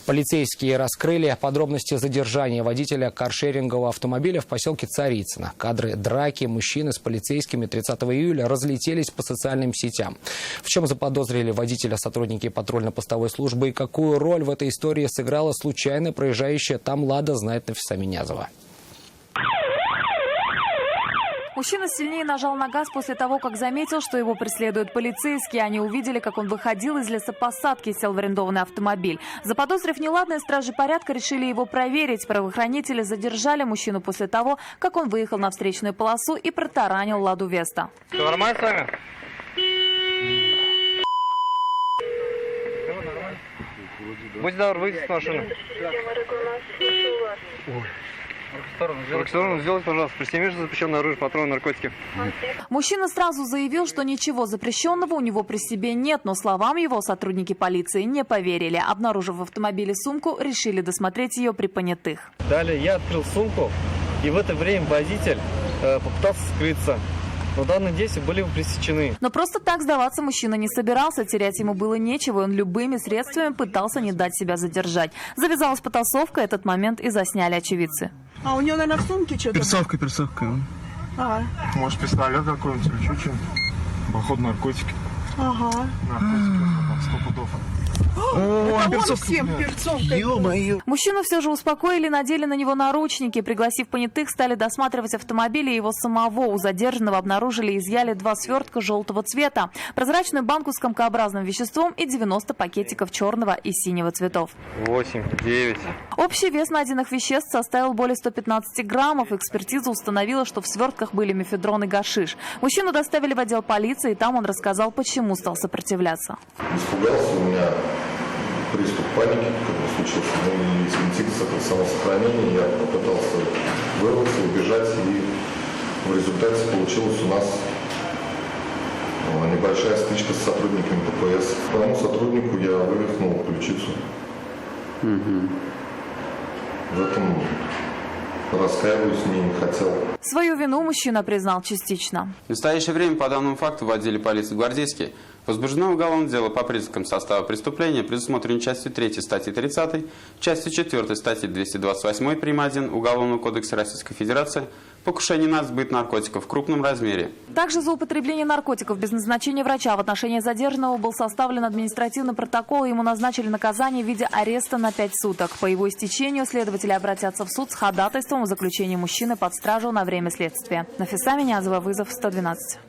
Полицейские раскрыли подробности задержания водителя каршерингового автомобиля в поселке Царицыно. Кадры драки мужчины с полицейскими 30 июля разлетелись по социальным сетям. В чем заподозрили водителя сотрудники патрульно-постовой службы и какую роль в этой истории сыграла случайно проезжающая там «Лада», знает Нафиса Минязова. Мужчина сильнее нажал на газ после того, как заметил, что его преследуют полицейские. Они увидели, как он выходил из лесопосадки и сел в арендованный автомобиль. Заподозрив неладное, стражи порядка решили его проверить. Правоохранители задержали мужчину после того, как он выехал на встречную полосу и протаранил «Ладу Веста». Все нормально с вами? Будь здоров, выйдите с машины. В сторону сделать, пожалуйста. Пристегните запрещенное оружие, патроны, наркотики. Мужчина сразу заявил, что ничего запрещенного у него при себе нет, но словам его сотрудники полиции не поверили. Обнаружив в автомобиле сумку, решили досмотреть ее при понятых. Далее я открыл сумку, и в это время водитель попытался скрыться. Но данные действия были пресечены. Но просто так сдаваться мужчина не собирался. Терять ему было нечего, и он любыми средствами пытался не дать себя задержать. Завязалась потасовка, этот момент и засняли очевидцы. А у него, наверное, в сумке что-то? Перцовка. Может, пистолет какой-нибудь или еще что-нибудь. Походу, наркотики. Ага. Наркотики, 100 пудов. Мужчину все же успокоили, надели на него наручники. Пригласив понятых, стали досматривать автомобили его самого. У задержанного обнаружили и изъяли 2 свертка желтого цвета, прозрачную банку с комкообразным веществом и 90 пакетиков черного и синего цветов. 8, 9. Общий вес найденных веществ составил более 115 граммов. Экспертиза установила, что в свертках были мефедрон и гашиш. Мужчину доставили в отдел полиции, и там он рассказал, почему стал сопротивляться. Испугался, у меня приступ паники, когда случился, и инстинкт самосохранения, я попытался вырваться, убежать, и в результате получилась у нас небольшая стычка с сотрудниками ДПС. По тому сотруднику я вывихнул ключицу. В этом раскаиваюсь, не хотел. Свою вину мужчина признал частично. В настоящее время по данному факту в отделе полиции Гвардейский возбуждено уголовное дело по признакам состава преступления, предусмотренной частью 3 статьи 30, частью 4 статьи 228 прим. 1 Уголовного кодекса Российской Федерации покушение на сбыт наркотиков в крупном размере. Также за употребление наркотиков без назначения врача в отношении задержанного был составлен административный протокол, и ему назначили наказание в виде ареста на 5 суток. По его истечению следователи обратятся в суд с ходатайством о заключении мужчины под стражу на время следствия. Нафиса Минязова, вызов 112.